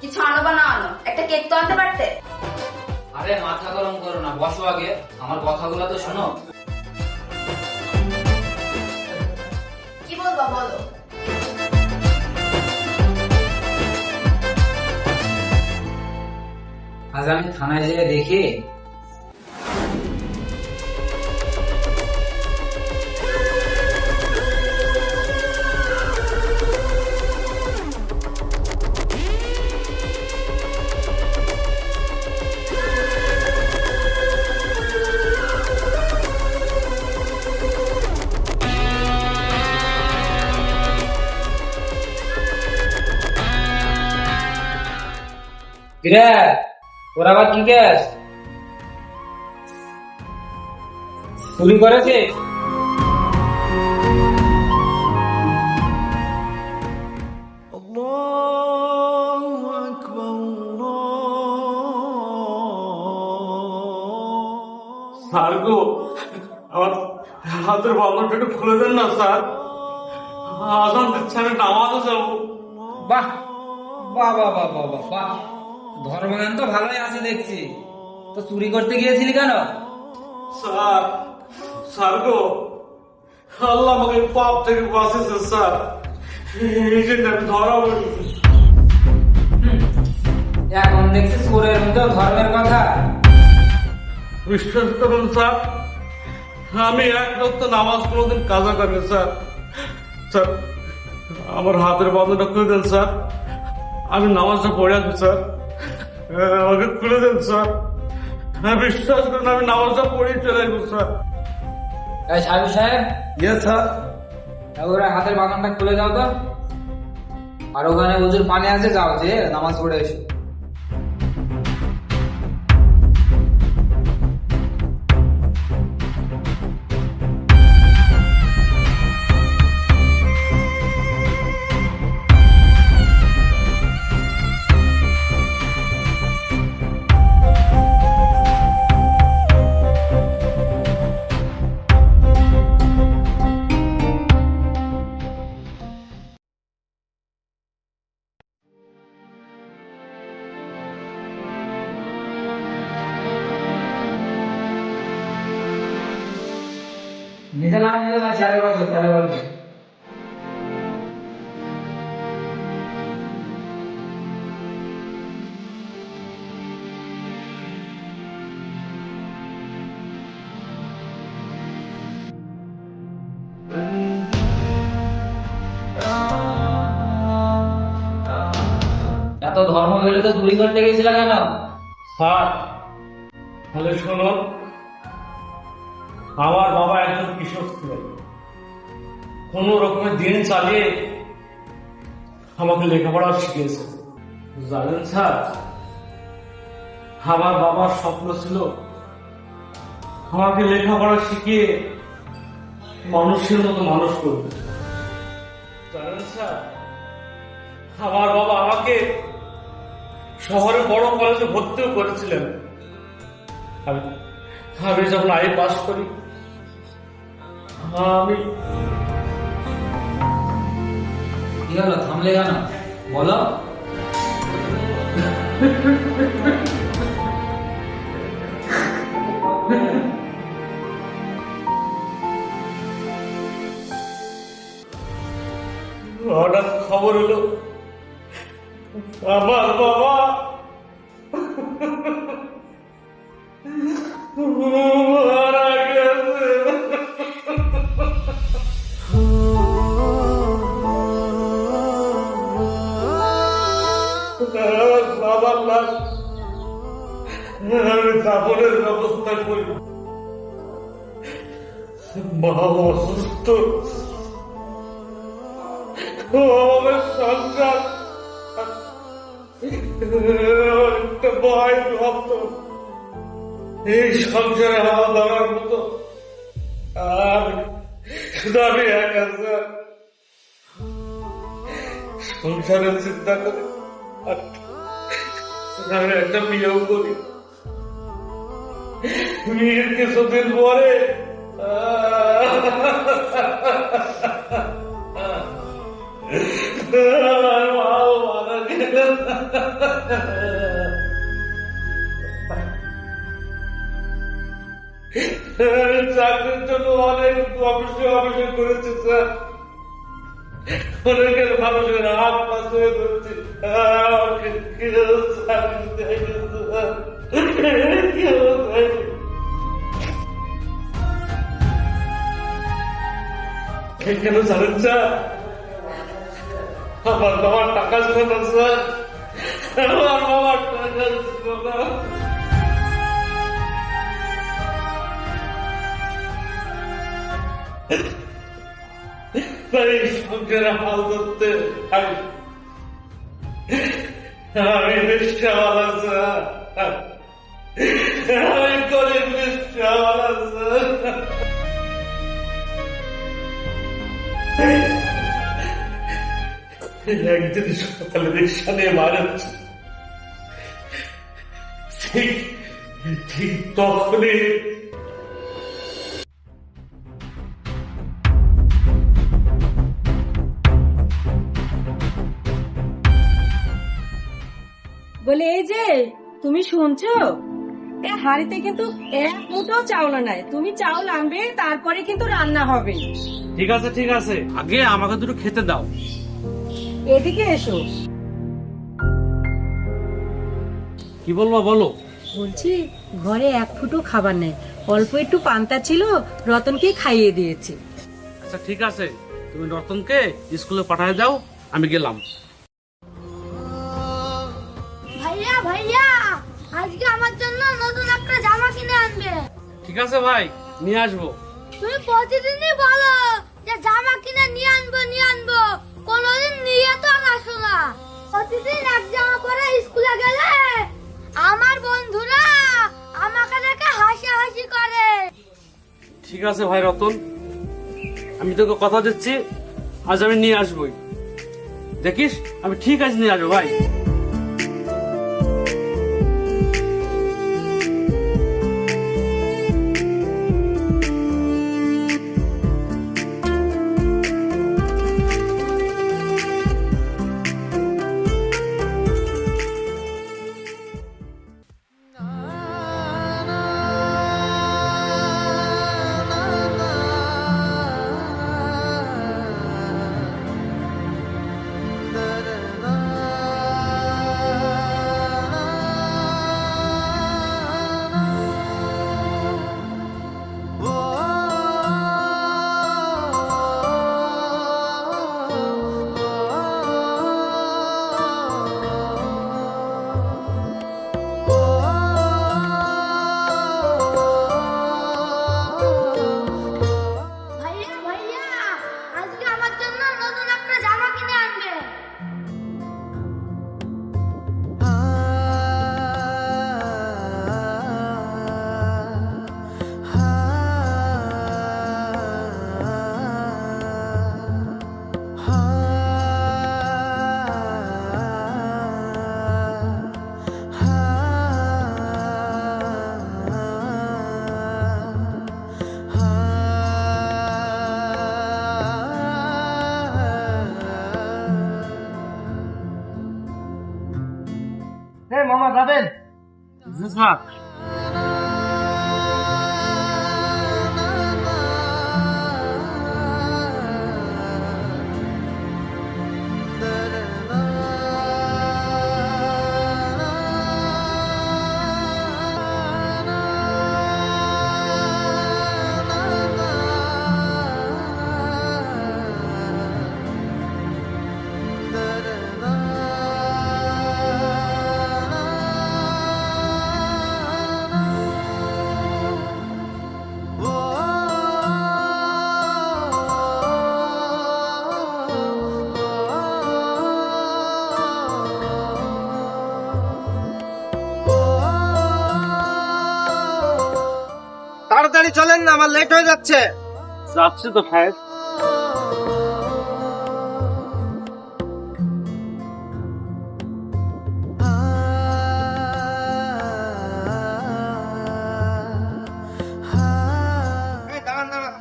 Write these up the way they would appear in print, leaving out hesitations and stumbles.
কিছু আনো বা না আনো, একটা কেক তো আনতে পারতে। আরে মাথা গরম করো না, বসো আগে, আমার কথাগুলো তো শোনো। কি বলবা বলো। আজ আমি থানায় যেয়ে দেখি ওরা আবার কি গ্যাস চুরি করেছে। স্যার গো, আমার হাতের বাঁধনটা একটু খুলে দেন না স্যার। আজান দিচ্ছে, আমি নামাজও যাবো। বাহ বাহ বাহ বাহ বাহ বাহ বাহ, ধর্মজ্ঞান তো ভালোই আছে দেখছি। তো চুরি করতে গিয়েছিলি কেন? স্যার স্যার গো, আল্লাহ আমাকে পাপ থেকে বাঁচিয়েছে স্যার, এই জন্য আমি ধরা পড়েছি। এখন দেখছি চোরের মধ্যেও ধর্মের কথা। বিশ্বাস করুন স্যার, আমি এক রক্ত নামাজ কোনোদিন কাজা করি স্যার। স্যার আমার হাতের বাঁধনটা খুলে দেন স্যার, আমি নামাজটা পড়ে আসবো স্যার, আমাকে খুলে দেন স্যার। হ্যাঁ বিশ্বাস করুন, আমি নামাজটা পড়েই চলে আসবো স্যার। সাহেব সাহেব, ইয়ে স্যার। ওরা হাতের বাঁধনটা খুলে দাও তো। আর ওখানে উজুর পানি আছে, যাও যে নামাজ পড়ে এসো। নিচে নাম নিয়ে না, চারে বলবে চারে বলবে। এত ধর্ম গেলে তো চুরি করতে গেছিল কেন? স্যার তাহলে শুনুন, আমার বাবা একজন কৃষক ছিলেন, কোন রকমের দিন চালিয়ে আমাকে লেখাপড়া শিখিয়েছে। জানেন স্যার, আমার বাবার স্বপ্ন ছিল আমাকে লেখাপড়া শিখিয়ে মানুষের মতো মানুষ করবে। জানেন স্যার, আমার বাবা আমাকে শহরে বড় কলেজে ভর্তিও করেছিলেন। আমি যখন আই পাস করি, আমি কি হলো, থামলে কেন বলো। হঠাৎ খবর এলো আমার বাবা মারা গেছে। লাশ আমি দাফনের ব্যবস্থা করি। মা অসুস্থ, ও আমার সংসার, একটা ভয় ভাবত এই সংসারে হাওয়া ধরার মতো আর শুধু আমি একা স্যার। সংসারের চিন্তা করে আর আমি একটা বিয়েও করি। বিয়ের কিছুদিন পরে আমার মাও মারা গেলেন। চাকরির জন্য অনেক অফিসে করেছি স্যার, অনেকের মানুষের হাত পা ধরে ধরেছি, আমাকে কেউ চাকরি দেয়নি স্যার, কেউ দেয়নি। কেন জানেন স্যার? আমার বাবার টাকা ছিল না স্যার, আমার বাবার টাকা ছিল না। তাই সংসারে হাল ধরতে আমি রিক্সাওয়ালা স্যার, আমি গরিব রিক্সাওয়ালা স্যার। একদিন সকালে রিক্সা নিয়ে মারাচ্ছি, ঠিক তখনই বলে এই যে তুমি শুনছো, এ হাড়িতে কিন্তু এক মুঠো চাউল নাই, তুমি চাউল আনবে তারপরে কিন্তু রান্না হবে। ঠিক আছে ঠিক আছে, আগে আমাকে দুটো খেতে দাও। এদিকে এসো। কি বলবো বলো। বলছি ঘরে এক ফুটো খাবার নেই, অল্প একটু পান্তা ছিল, রতনকে খাইয়ে দিয়েছি। আচ্ছা ঠিক আছে, তুমি রতনকে স্কুলে পাঠিয়ে দাও, আমি গেলাম। ভাইয়া ভাইয়া, আজকে আমার জন্য নতুন একটা জামা কিনে আনবে। ঠিক আছে ভাই, নিয়ে আসবো। তুমি প্রতিদিনই বলো যে জামা কিনে নিয়ে আনবো, কোনোদিন নিয়ে তো আসো না। প্রতিদিন এক জামা পরে স্কুলে গেলে আমার বন্ধুরা আমাকে দেখে হাসাহাসি করে। ঠিক আছে ভাই রতন, আমি তোকে কথা দিচ্ছি, আজ আমি নিয়ে আসবোই। দেখিস আমি ঠিক আছে নিয়ে আসবো ভাই। ভাইয়া ভাইয়া, আজকে আমার জন্য নতুন একটা জামা কিনে আনবে। মামা যাবেন? তাড়াতাড়ি চলেন না, আমার লেট হয়ে যাচ্ছে। যাচ্ছি তো সাহেব। এই দাঁড়ান দাঁড়ান।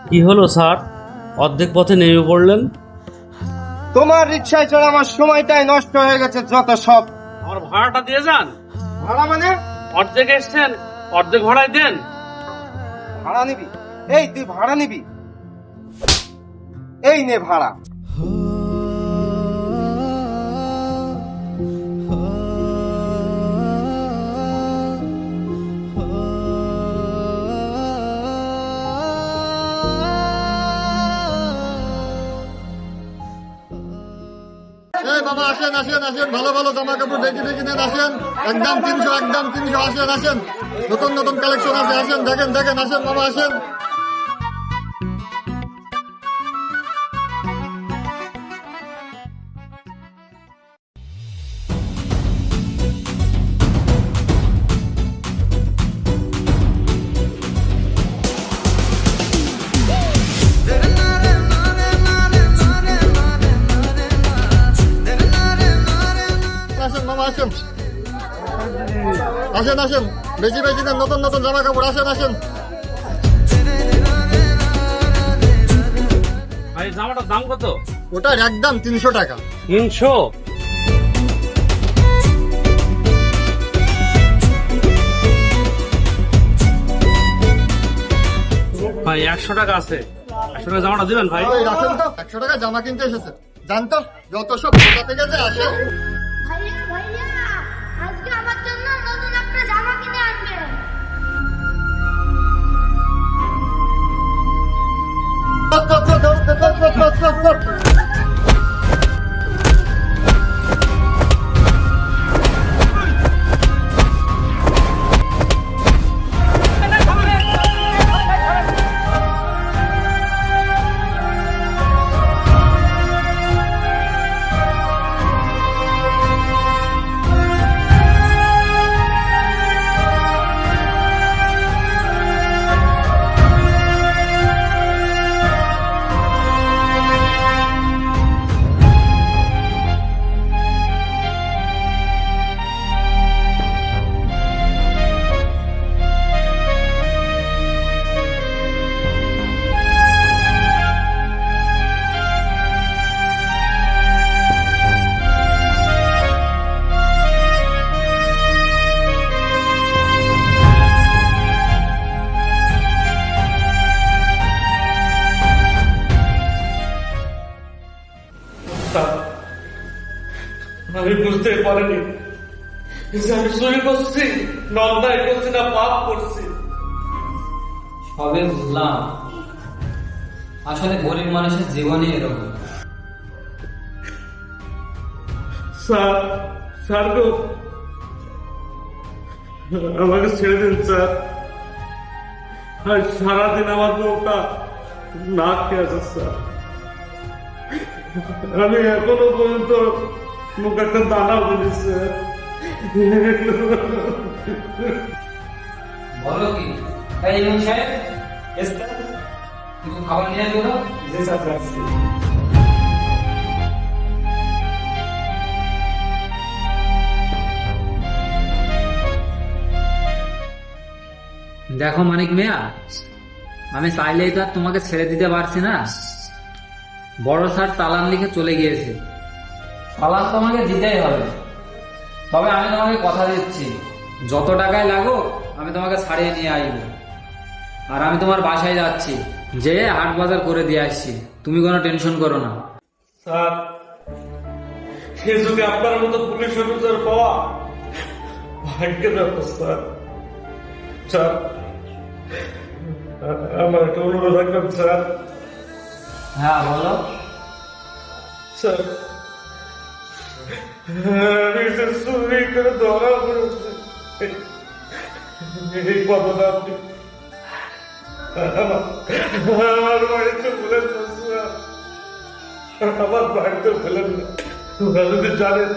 কি হলো স্যার, অর্ধেক পথে নেমে পড়লেন? তোমার রিক্সায় চড়ে আমার সময়টাই নষ্ট হয়ে গেছে যত সব। আমার ভাড়াটা দিয়ে যান। ভাড়া মানে? অর্ধেক এসছেন, অর্ধেক ভাড়ায় দেন। ভাড়া নিবি? এই তুই ভাড়া নিবি? এই নে ভাড়া। এই বাবা আসেন আসেন আসেন, ভালো ভালো জামা কাপড় দেখে দেখে নেন, আসেন। একদম 300, একদম 300, আসেন আসেন। নতুন নতুন কালেকশন আছে, আসেন দেখেন দেখেন, আসেন বাবা আসেন। আসেন বাবা আসেন আসেন আসেন, বেশি বেশি নেন, নতুন নতুন জামা কাপড়, আসেন আসেন। ভাই জামাটার দাম কত? ওটার একদম 300 টাকা। 300? ভাই 100 টাকা আছে, 100 টাকা জামাটা দিবেন ভাই? এই রাখেন তো, 100 টাকা জামা কিনতে এসেছে, জানতো যত সব কোথা থেকে যে আসে। ভাইয়া ভাইয়া, আজকে আমার জন্য নতুন একটা জামা কিনে আনবে। আমি বুঝতে পারিনি যে আমি চুরি করছি, না অন্যায় করছি, না পাপ করছি। সবে বুঝলাম আসলে গরিব মানুষের জীবনে এরকম। স্যার, স্যার গো, আমাকে ছেড়ে দিন স্যার। আর সারাদিন আমার বউটা না খেয়ে আছে স্যার। আমি এখনো পর্যন্ত মুখ একটা দানা বলি স্যার। বলো কি? তাই ইমাম সাহেব কিছু খাবার নিয়ে আসবো? জি স্যার, রাখছি। দেখো মানিক মিয়া, আমি চাইলেই তো আর তোমাকে ছেড়ে দিতে পারছি না। বড় স্যার চালান লিখে চলে গিয়েছে, চালান তোমাকে দিতেই হবে। তবে আমি তোমাকে কথা দিচ্ছি, যত টাকায় লাগো আমি তোমাকে ছাড়িয়ে নিয়ে আসবো। আর আমি তোমার বাসায় যাচ্ছি, যে হাট বাজার করে দিয়ে আসছি, তুমি কোনো টেনশন করো না। স্যার, সে যদি আপনার মতো পুলিশ অফিসার পাওয়া ভাগ্যের ব্যাপার স্যার। স্যার, আমার একটা অনুরোধ রাখবেন স্যার। হ্যাঁ বলো। স্যার, আমি যে চুরি করে ধরা পড়েছি, এই কথাটা আপনি আমার বাড়িতে বলেন না স্যার। আমার বাড়িতে বলেন না। তোমরা যদি জানেন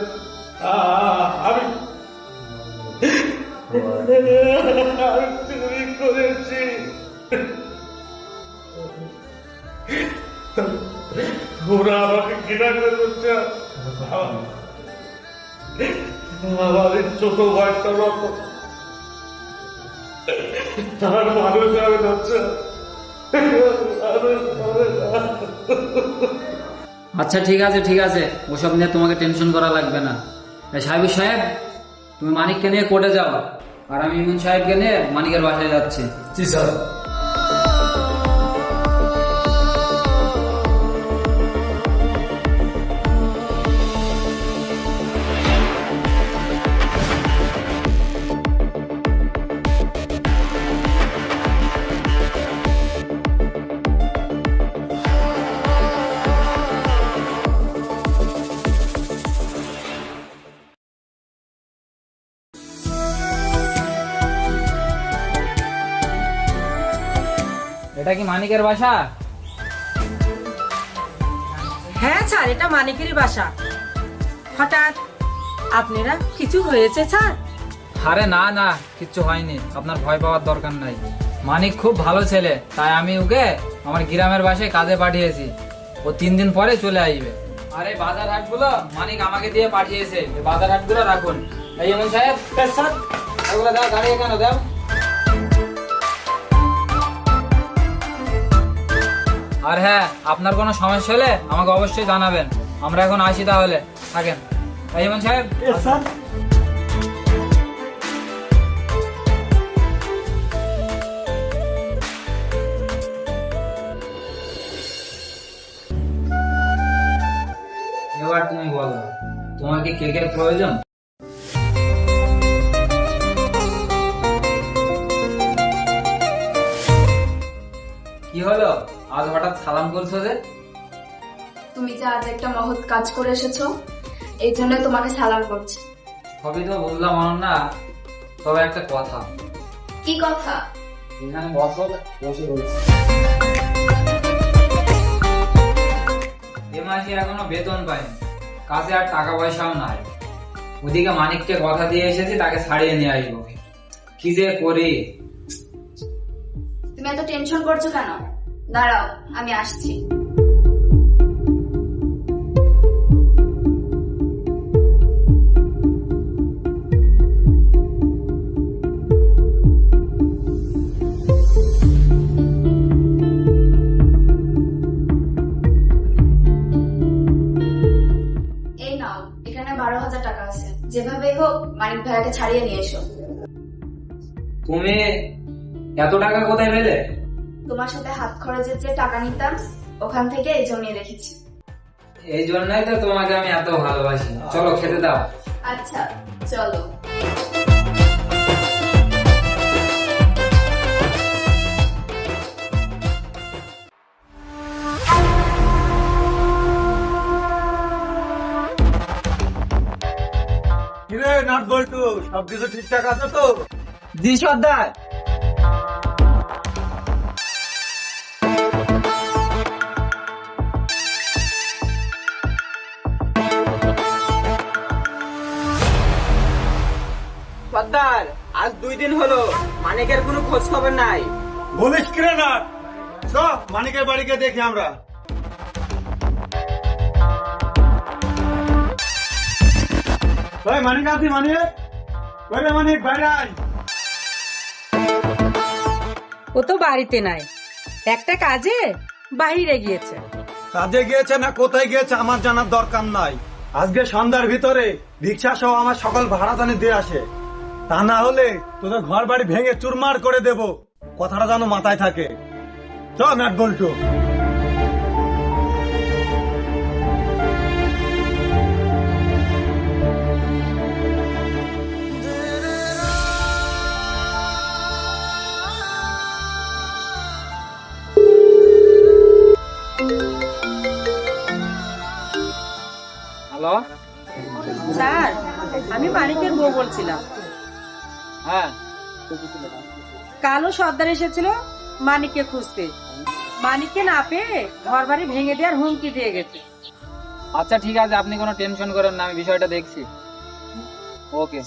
আমি চুরি করেছি। ওরা আমাকে ঘৃণা করে বলছে আমাদের ছোট ভাইটার মতো তার মানুষ আমি হচ্ছে। আচ্ছা ঠিক আছে ঠিক আছে, ওসব নিয়ে তোমাকে টেনশন করা লাগবে না। সাহেব সাহেব, তুমি মানিককে নিয়ে কোর্টে যাও, আর আমি ইমন সাহেবকে নিয়ে মানিকের বাসায় যাচ্ছি। জি স্যার। এটা কি মানিকের বাসা? হ্যাঁ স্যার, এটা মানিকেরই বাসা। হঠাৎ আপনারা কিছু হয়েছে স্যার? আরে না না, কিচ্ছু হয়নি, আপনার ভয় পাওয়ার দরকার নাই। মানিক খুব ভালো ছেলে, তাই আমি ওকে আমার গ্রামের বাসায় কাজে পাঠিয়েছি। ও 3 দিন পরে চলে আসবে। আর এই বাজার হাটগুলো মানিক আমাকে দিয়ে পাঠিয়েছে, এই বাজার হাটগুলো রাখুন। এই ইমন সাহেব, স্যার ওগুলো দাও, দাঁড়িয়ে কেন দাও। আর হ্যাঁ, আপনার কোনো সমস্যা হলে আমাকে অবশ্যই জানাবেন। আমরা এখন আসি, তাহলে থাকেন। এই ইমন সাহেব, স্যার। এবার তুমি বলো, তোমার কি কেকের প্রয়োজন? কি হলো, আজ হঠাৎ সালাম করছো যে? তুমি যে আজ একটা মহৎ কাজ করে এসেছো, এই জন্য তোমাকে সালাম করছি। সবই তো বুঝলাম অনন্যা, তবে একটা কথা। কি কথা? এখানে বসো, বসে বলছি। এ মাসে এখনো বেতন পাইনি, কাছে আর টাকা পয়সাও নাই। ওদিকে মানিককে কথা দিয়ে এসেছি, তাকে ছাড়িয়ে নিয়ে আসবো। কি যে করি। তুমি এত টেনশন করছো কেন? দাঁড়াও, আমি আসছি। এই নাও, এখানে 12,000 টাকা আছে। যেভাবেই হোক মানিক ভাইয়াকে ছাড়িয়ে নিয়ে এসো। তুমি এত টাকা কোথায় পেলে? তোমার সাথে হাত খরচের যে টাকা নিতাম, ওখান থেকে এই জমিয়ে রেখেছি। এই জন্যই তো তোমাকে আমি এত ভালোবাসি। চলো খেতে দাও। আচ্ছা চলো। কিরে নাট বল্টু, সবকিছু ঠিকঠাক আছে তো? জি সর্দার। সর্দার, আজ 2 দিন হলো মানিকের কোনো খোঁজ খবর নাই। বলিস কিরে নাট, সব মানিকের বাড়িকে দেখি আমরা। মানিক আছি, মানিক মানিক বাইরে আয়। ও তো বাড়িতে নাই, একটা কাজে বাইরে গিয়েছে। কাজে গিয়েছে না কোথায় গিয়েছে আমার জানার দরকার নাই। আজকে সন্ধ্যার ভিতরে রিক্সা সহ আমার সকল ভাড়াদানি দিয়ে আসে, তা না হলে তোদের ঘর বাড়ি ভেঙে চুরমার করে দেব। কথাটা যেন মাথায় থাকে। চ নাট বল্টু। হ্যালো, স্যার, আমি মানিকের বউ বলছিলাম। হ্যাঁ কালও সর্দার এসেছিল মানিককে খুঁজতে। মানিককে না পেয়ে ঘর বাড়ি ভেঙে দেওয়ার হুমকি দিয়ে গেছে। আচ্ছা ঠিক আছে, আপনি কোনো টেনশন করেন না, আমি বিষয়টা দেখছি। ওকে।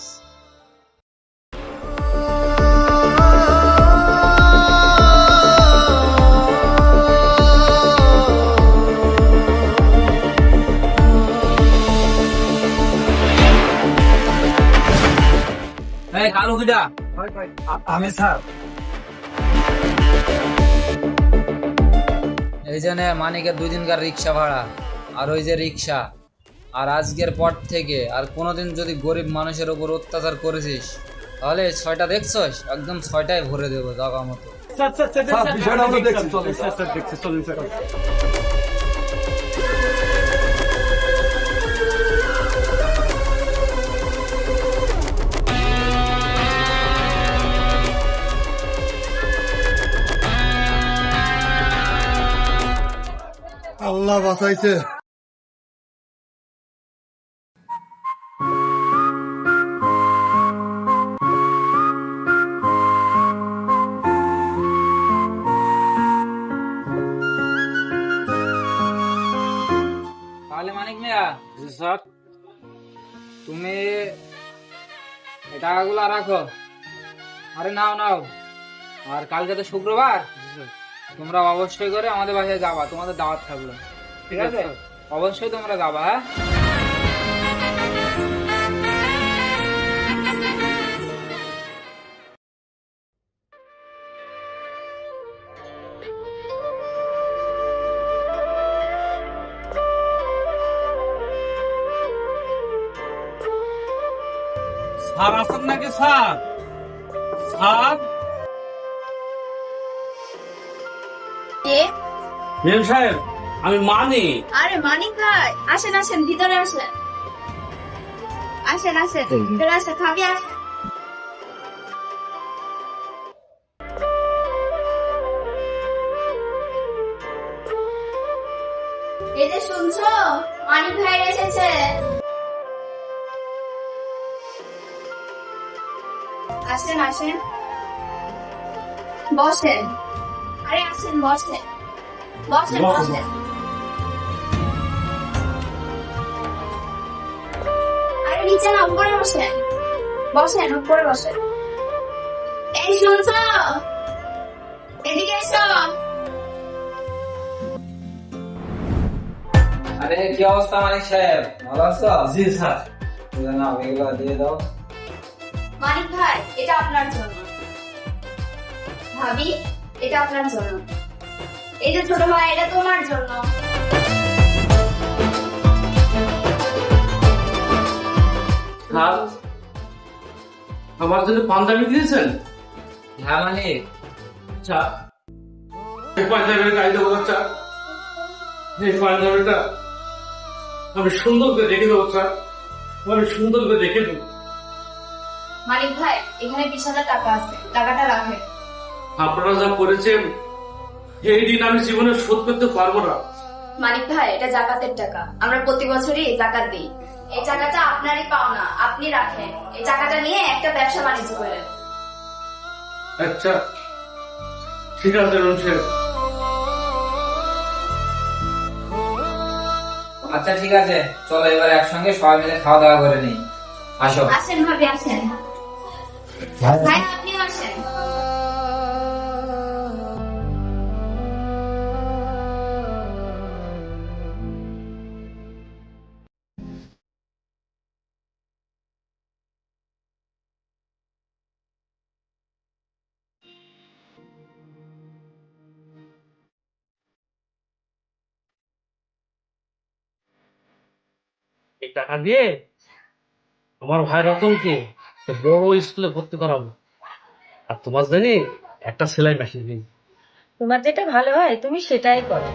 দা আমি স্যার। এই যে নে মানিকের 2 দিনকার রিক্সা ভাড়া, আর ওই যে রিক্সা। আর আজকের পর থেকে আর কোনোদিন যদি গরিব মানুষের উপর অত্যাচার করেছিস তাহলে 6টা দেখছস, একদম 6টায় ভরে দেবো জাগা মতো। স্যার, বিষয়টা আমরা দেখছি, চলেন। চলুন স্যার। আল্লাহ বাঁচাইছে। তাহলে মানিক মিয়া, স্যার, তুমি এই টাকাগুলো রাখো। আরে নাও নাও। আর কালকে তো শুক্রবার, তোমরা অবশ্যই করে আমাদের বাসায় যাবা, তোমাদের দাওয়াত থাকলো, ঠিক আছে? অবশ্যই তোমরা যাবা, হ্যাঁ? স্যার আছেন নাকি স্যার? স্যার, কে? মেম সাহেব, আমি মানি। আরে মানিক ভাই, আসেন আসেন, ভিতরে আসেন। আসেন আসেন, ভিতরে আসেন, খাবি আসেন। এই যে শুনছো, মানিক ভাই এসেছে। আসেন আসেন, বসেন। আরে আসেন, বসেন বসেন বসেন। আরে নিচে না, উপরে বসেন। বসেন, উপরে বসেন। এই শুনছো, এদিকে এসো। আরে কি অবস্থা মানিক সাহেব, ভালো আছো? জি স্যার। না, এগুলো দিয়ে দাও। মানিক ভাই, এটা আপনার জন্য। ভাবি, এটা আপনার জন্য। এই যে ছোট ভাই, এটা তোমার জন্য। স্যার, আমার জন্য পাঞ্জাবি দিয়েছেন? হ্যাঁ মানিক, আচ্ছা, এই পাঞ্জাবির গায়ে দেবো স্যার। এই পাঞ্জাবিটা আমি সুন্দর করে রেখে দেবো স্যার, আমি সুন্দর করে রেখে দেবো। মানিক ভাই, এখানে 20,000 টাকা আছে, টাকাটা রাখেন। আপনারা যা করেছেন এই ঋণ আমি জীবনে শোধ করতে পারবো না। মানিক ভাই, এটা জাকাতের টাকা, আমরা প্রতি বছরই জাকাত দিই। এই টাকাটা আপনারই পাওনা, আপনি রাখেন। এই টাকাটা নিয়ে একটা ব্যবসা বাণিজ্য করেন। আচ্ছা ঠিক আছে মেম সাহেব। আচ্ছা ঠিক আছে, চলো এবার একসঙ্গে সবাই মিলে খাওয়া দাওয়া করে নিই। আসো। আসেন ভাবি, আসেন। ভাই আপনিও আসেন। এই টাকা দিয়ে আমার ভাই রতনকে বড় স্কুলে ভর্তি করাবো, আর তোমার জানি একটা সেলাই মেশিন দিই। তোমার যেটা ভালো হয় তুমি সেটাই করো।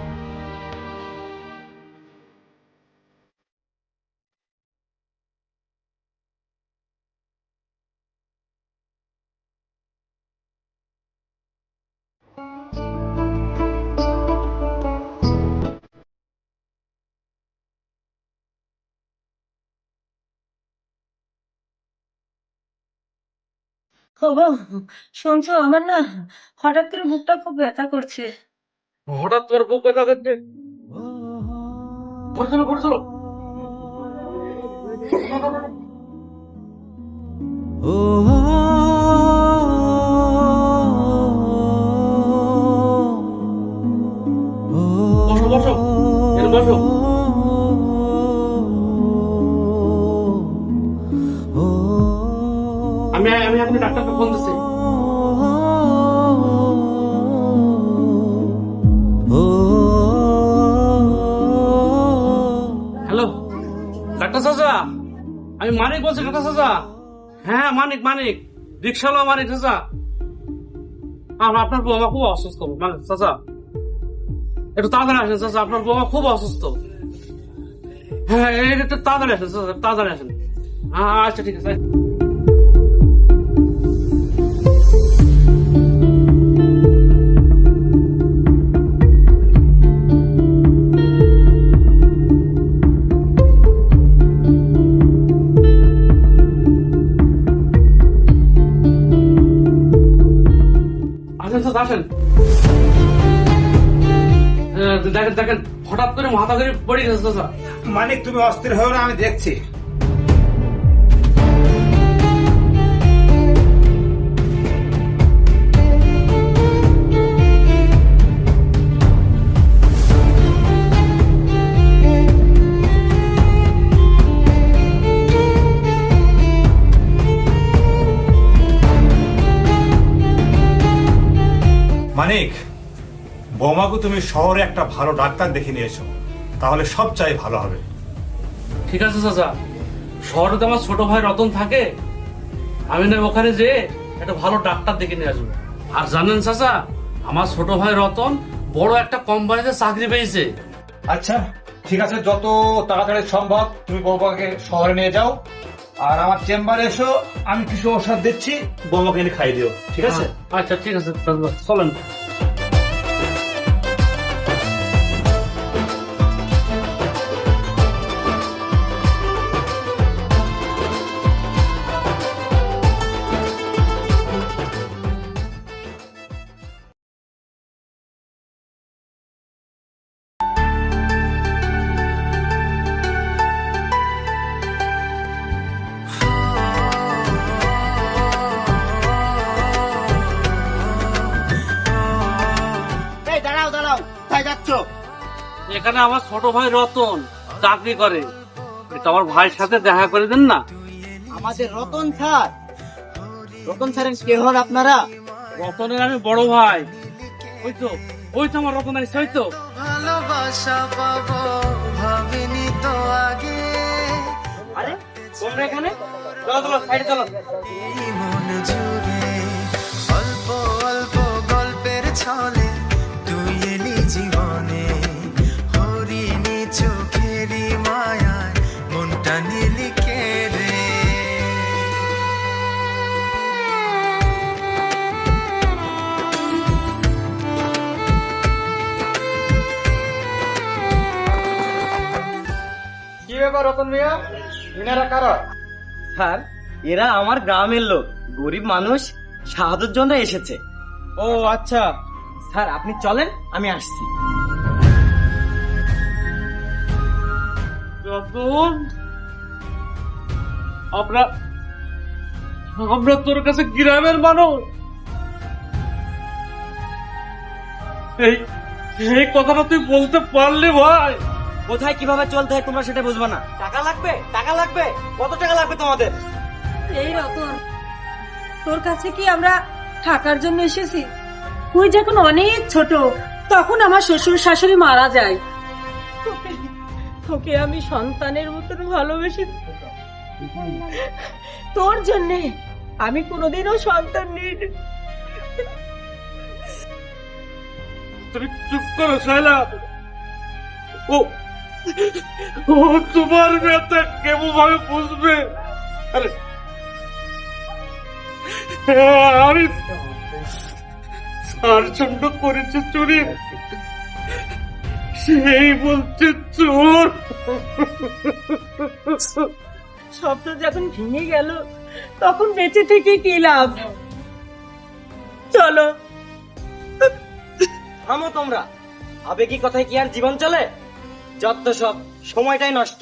ও গো, শুনছো, আমার না হঠাৎ করে বুকটা খুব ব্যথা করছে। হঠাৎ তোমার বুক ব্যথা করছে? পড়ছিল পড়ছিল। বসো বসো, এর বসো। আমি এখন ডাক্তারকে ফোন দিচ্ছি। হ্যালো ডাক্তার চাচা, আমি মানিক বলছি ডাক্তার চাচা। হ্যাঁ মানিক মানিক, রিক্সাওয়ালা মানিক চাচা। আপনার বৌমা খুব অসুস্থ মানে চাচা, একটু তাড়াতাড়ি আসেন চাচা, আপনার বৌমা খুব অসুস্থ। হ্যাঁ একটু তাড়াতাড়ি আসেন চাচা, তাড়াতাড়ি আসেন। আচ্ছা ঠিক আছে। আসেন চাচা আসেন। দেখেন দেখেন হঠাৎ করে মাথা ধরে পড়ে গেছে চাচা। মানিক তুমি অস্থির হয়ে না, আমি দেখছি। মানিক, বৌমাকে তুমি শহরে একটা ভালো ডাক্তার দেখে নিয়ে এসো, তাহলে সব চাই ভালো হবে। ঠিক আছে চাচা, শহরে তো আমার ছোট ভাই রতন থাকে, আমি না ওখানে যে একটা ভালো ডাক্তার দেখে নিয়ে আসবো। আর জানেন চাচা, আমার ছোট ভাই রতন বড় একটা কোম্পানিতে চাকরি পেয়েছে। আচ্ছা ঠিক আছে, যত তাড়াতাড়ি সম্ভব তুমি বৌমাকে শহরে নিয়ে যাও, আর আমার চেম্বারে এসো, আমি কিছু ওষুধ দিচ্ছি, বৌমাকে এনে খাই দিও, ঠিক আছে? আচ্ছা ঠিক আছে চলেন। এই দাঁড়াও দাঁড়াও, কোথায় যাচ্ছ? এখানে আমার ছোট ভাই রতন চাকরি করে, এটা আমার ভাইয়ের সাথে দেখা করে দেন না। আমাদের রতন স্যার, রতন স্যারের কে হন আপনারা? রতনের আমি বড় ভাই। ওই তো আমার রতন আছে, ওই তো। আরে তোমরা এখানে? চলো চলো সাইডে চলো। অল্প অল্প গল্পের ছলে তুই এলি জীবনে, হরিণী চোখেরই মায়ায় মনটা নিলি কেড়ে। কি ব্যাপার রতন মিয়া, ইনারা কারা? স্যার এরা আমার গ্রামের লোক, গরিব মানুষ, সাহায্যের জন্য এসেছে। ও আচ্ছা স্যার, আপনি চলেন, আমি আসছি। রতন, আমরা তোর কাছে গ্রামের মানুষ, এই কথাটা তুই বলতে পারলি ভাই? কোথায় কিভাবে চলতে হয় তোমরা সেটা বুঝবে না। টাকা লাগবে, টাকা লাগবে, কত টাকা লাগবে তোমাদের? এই রতন, তোর কাছে কি আমরা থাকার জন্য এসেছি? তুই যখন অনেক ছোট, তখন আমার শ্বশুর শাশুড়ি মারা যায়। তোকে আমি সন্তানের মতন ভালোবেসে, তোর জন্যে আমি কোনোদিনও সন্তান নিই। তুমি চুপ করো শালা। ও তোমার ব্যথা কেমন ভাবে বুঝবে? আরে আমি তার জন্য করেছে চুরি, সেই বলছে চোর। স্বপ্ন যখন ভেঙে গেল, তখন বেঁচে থেকে কি লাভ? চলো। থামো তোমরা, আবেগী কথায় কি আর জীবন চলে? যত সব সময়টাই নষ্ট।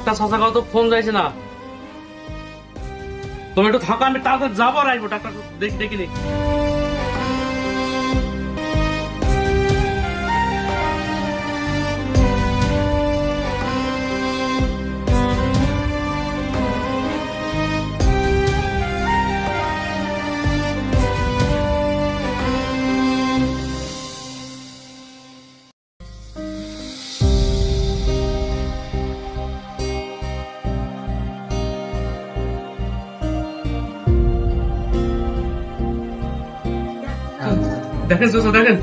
ডাক্তার চাচা তো ফোন যাইছে না, তুমি একটু থাকো, আমি তাড়াতাড়ি যাবো আর আসবো, ডাক্তার দেখি নি। দেখেন চাচা, দেখেন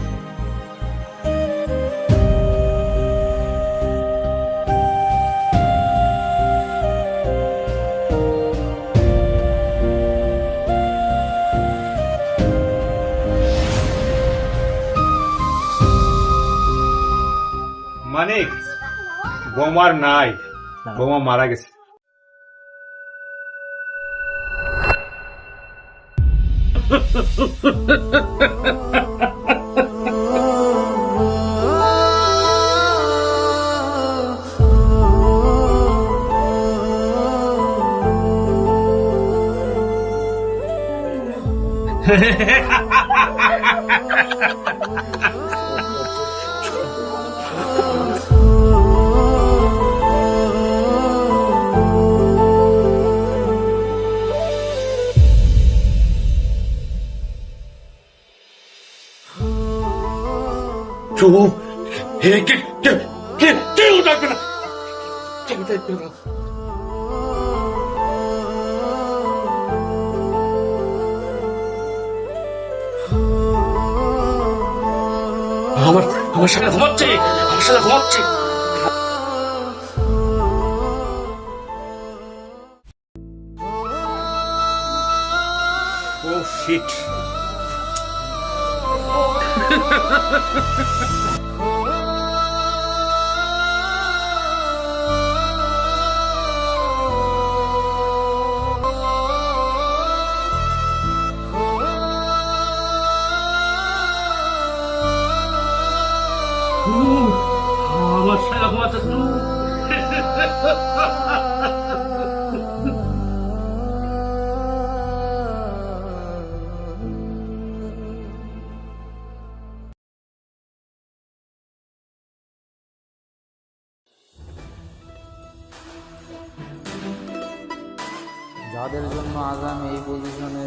মানিক, বোমার নাই, বোমা মারা গেছে। কেউ ডাকবে না, কেউ ডাকবে না। আমার সাথে ঘুমাচ্ছে, আমার সাথে ঘুমাচ্ছে। ও শিট। আমার সাথে ঘুমাচ্ছে। যাদের জন্য আজ আমি এই পজিশনে,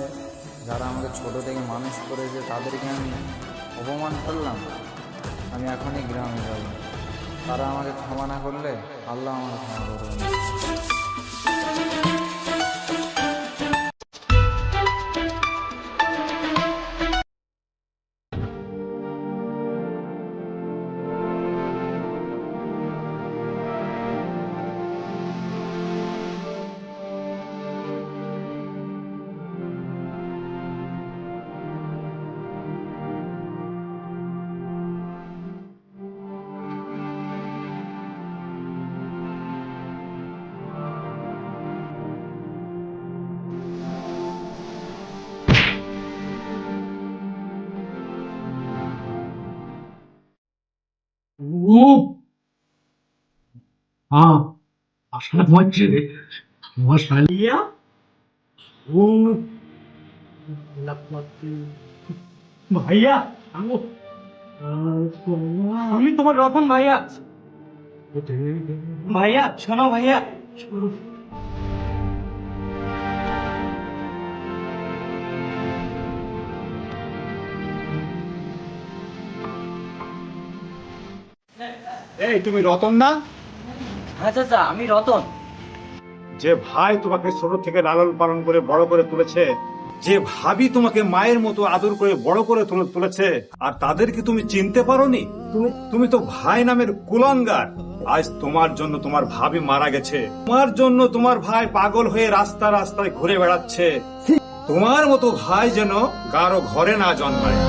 যারা আমাকে ছোট থেকে মানুষ করেছে, তাদেরকে আমি অপমান করলাম, আমি এখনই গ্রামে যাব। তারা আমাকে ক্ষমা না করলে আল্লাহ আমাকে ক্ষমা করবে না। আসলে ঘুমাচ্ছে আমার শালিয়া। ভাইয়া, আমি তোমার রতন ভাইয়া। ভাইয়া শোনো, ভাইয়া এই তুমি রতন না? হ্যাঁ চাচা, আমি রতন। যে ভাই তোমাকে ছোট থেকে লালন পালন করে বড় করে তুলেছে, যে ভাবি তোমাকে মায়ের মতো আদর করে বড় করে তুলেছে, আর তাদেরকে তুমি চিনতে পারোনি? তুমি তো ভাই নামের কুলাঙ্গার। আজ তোমার জন্য তোমার ভাবি মারা গেছে, তোমার জন্য তোমার ভাই পাগল হয়ে রাস্তা রাস্তায় ঘুরে বেড়াচ্ছে। তোমার মতো ভাই যেন কারো ঘরে না জন্মায়।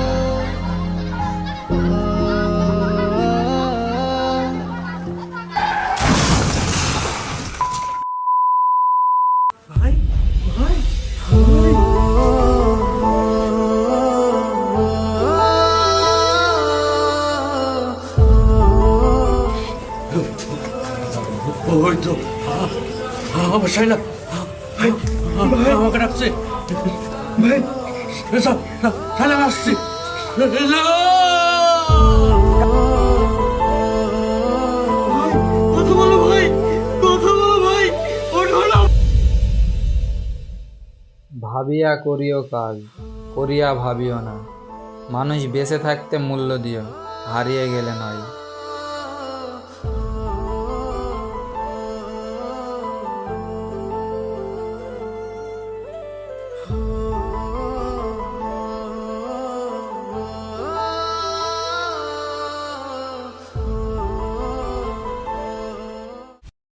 ওই তো আমার শাইলা আমাকে ডাকছে ভাই শাইলা আসছি কথা বলো ভাই, কথা বলো ভাই, ওঠো না। ভাবিয়া করিও কাজ, করিয়া ভাবিও না। মানুষ বেঁচে থাকতে মূল্য দিও, হারিয়ে গেলে নয়।